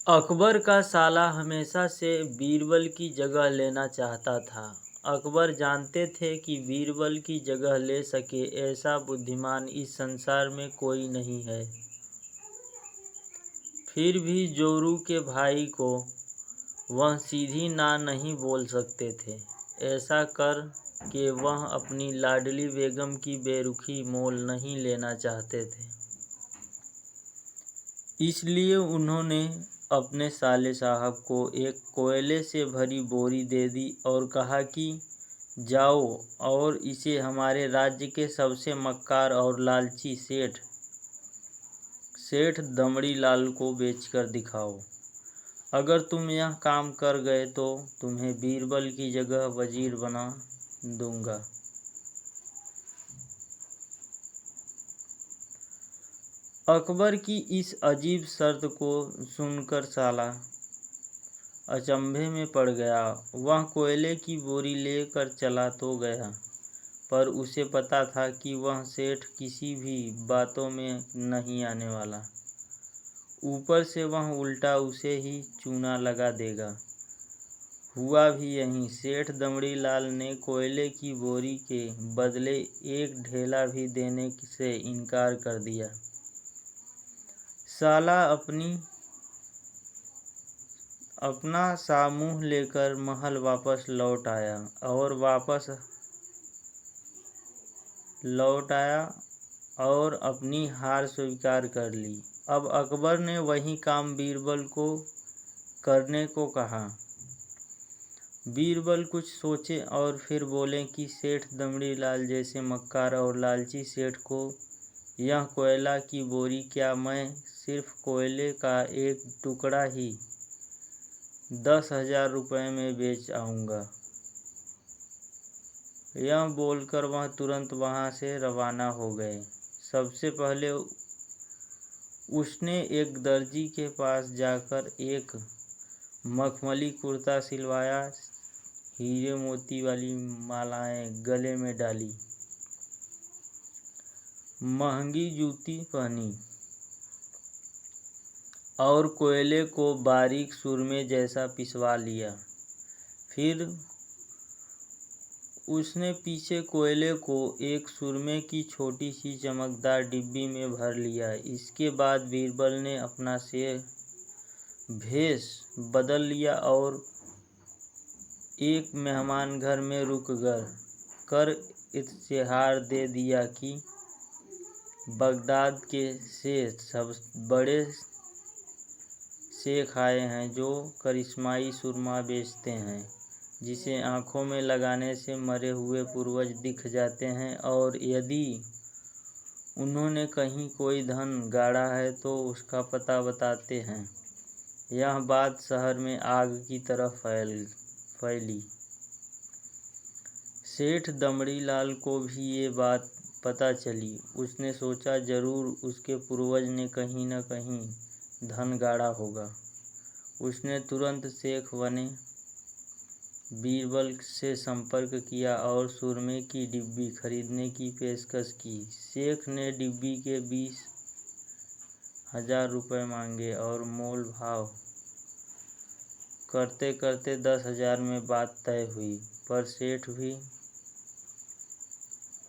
अकबर का साला हमेशा से बीरबल की जगह लेना चाहता था। अकबर जानते थे कि बीरबल की जगह ले सके ऐसा बुद्धिमान इस संसार में कोई नहीं है। फिर भी जोरू के भाई को वह सीधी ना नहीं बोल सकते थे। ऐसा कर के वह अपनी लाडली बेगम की बेरुखी मोल नहीं लेना चाहते थे। इसलिए उन्होंने अपने साले साहब को एक कोयले से भरी बोरी दे दी और कहा कि जाओ और इसे हमारे राज्य के सबसे मक्कार और लालची सेठ दमड़ी लाल को बेचकर दिखाओ। अगर तुम यह काम कर गए तो तुम्हें बीरबल की जगह वजीर बना दूंगा। अकबर की इस अजीब शर्त को सुनकर साला अचंभे में पड़ गया। वह कोयले की बोरी लेकर चला तो गया, पर उसे पता था कि वह सेठ किसी भी बातों में नहीं आने वाला। ऊपर से वह उल्टा उसे ही चूना लगा देगा। हुआ भी यही। सेठ दमड़ी लाल ने कोयले की बोरी के बदले एक ढेला भी देने से इनकार कर दिया। साला अपना सा मुँह लेकर महल वापस लौट आया और अपनी हार स्वीकार कर ली। अब अकबर ने वही काम बीरबल को करने को कहा। बीरबल कुछ सोचे और फिर बोले कि सेठ दमड़ी लाल जैसे मक्कार और लालची सेठ को यह कोयला की बोरी क्या मैं सिर्फ कोयले का एक टुकड़ा ही 10,000 रुपये में बेच आऊँगा। यह बोलकर वह तुरंत वहाँ से रवाना हो गए। सबसे पहले उसने एक दर्जी के पास जाकर एक मखमली कुर्ता सिलवाया, हीरे मोती वाली मालाएं गले में डाली, महंगी जूती पहनी और कोयले को बारीक सुरमे जैसा पिसवा लिया। फिर उसने पीछे कोयले को एक सुरमे की छोटी सी चमकदार डिब्बी में भर लिया। इसके बाद बीरबल ने अपना भेष बदल लिया और एक मेहमान घर में रुक कर इत्तेहार दे दिया कि बगदाद के से सब बड़े शेख आए हैं जो करिश्माई सुरमा बेचते हैं, जिसे आँखों में लगाने से मरे हुए पूर्वज दिख जाते हैं, और यदि उन्होंने कहीं कोई धन गाड़ा है तो उसका पता बताते हैं। यह बात शहर में आग की तरह फैली। सेठ दमड़ी लाल को भी ये बात पता चली। उसने सोचा जरूर उसके पूर्वज ने कहीं न कहीं धन गाड़ा होगा। उसने तुरंत शेख बने बीरबल से संपर्क किया और सुरमे की डिब्बी खरीदने की पेशकश की। शेख ने डिब्बी के 20,000 रुपये मांगे और मोल भाव करते करते 10,000 में बात तय हुई। पर सेठ भी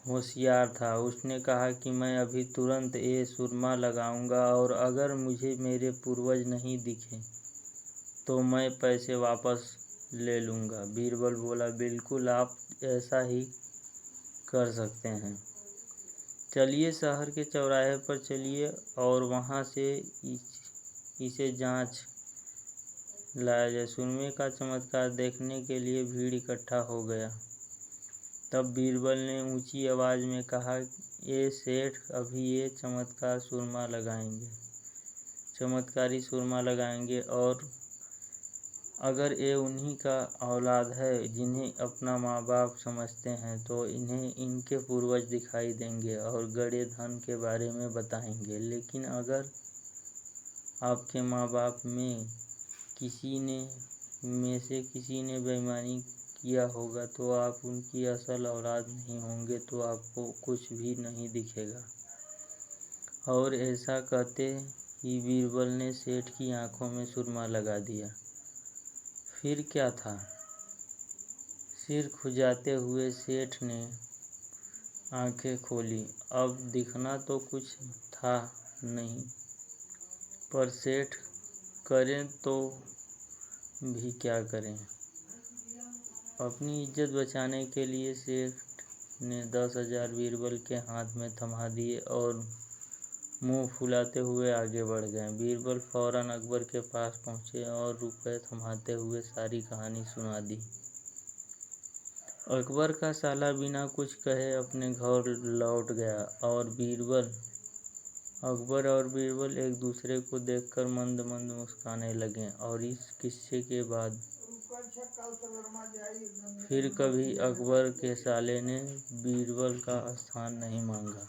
होशियार था। उसने कहा कि मैं अभी तुरंत ये सुरमा लगाऊंगा और अगर मुझे मेरे पूर्वज नहीं दिखे तो मैं पैसे वापस ले लूँगा। बीरबल बोला, बिल्कुल आप ऐसा ही कर सकते हैं। चलिए शहर के चौराहे पर चलिए और वहाँ से इसे जांच लाया जाए। सुरमे का चमत्कार देखने के लिए भीड़ इकट्ठा हो गया। तब बीरबल ने ऊंची आवाज़ में कहा, ये सेठ अभी ये चमत्कारी सुरमा लगाएंगे और अगर ये उन्हीं का औलाद है जिन्हें अपना माँ बाप समझते हैं तो इन्हें इनके पूर्वज दिखाई देंगे और गड़े धन के बारे में बताएंगे। लेकिन अगर आपके माँ बाप में से किसी ने बेईमानी किया होगा तो आप उनकी असल औलाद नहीं होंगे, तो आपको कुछ भी नहीं दिखेगा। और ऐसा कहते ही बीरबल ने सेठ की आंखों में सुरमा लगा दिया। फिर क्या था? सिर खुजाते हुए सेठ ने आंखें खोली। अब दिखना तो कुछ था नहीं, पर सेठ करें तो भी क्या करें। अपनी इज्जत बचाने के लिए सेठ ने 10,000 बीरबल के हाथ में थमा दिए और मुंह फुलाते हुए आगे बढ़ गए। बीरबल फौरन अकबर के पास पहुंचे और रुपए थमाते हुए सारी कहानी सुना दी। अकबर का साला बिना कुछ कहे अपने घर लौट गया और अकबर और बीरबल एक दूसरे को देखकर मंद मंद मुस्कुराने लगे। और इस किस्से के बाद फिर कभी अकबर के साले ने बीरबल का स्थान नहीं मांगा।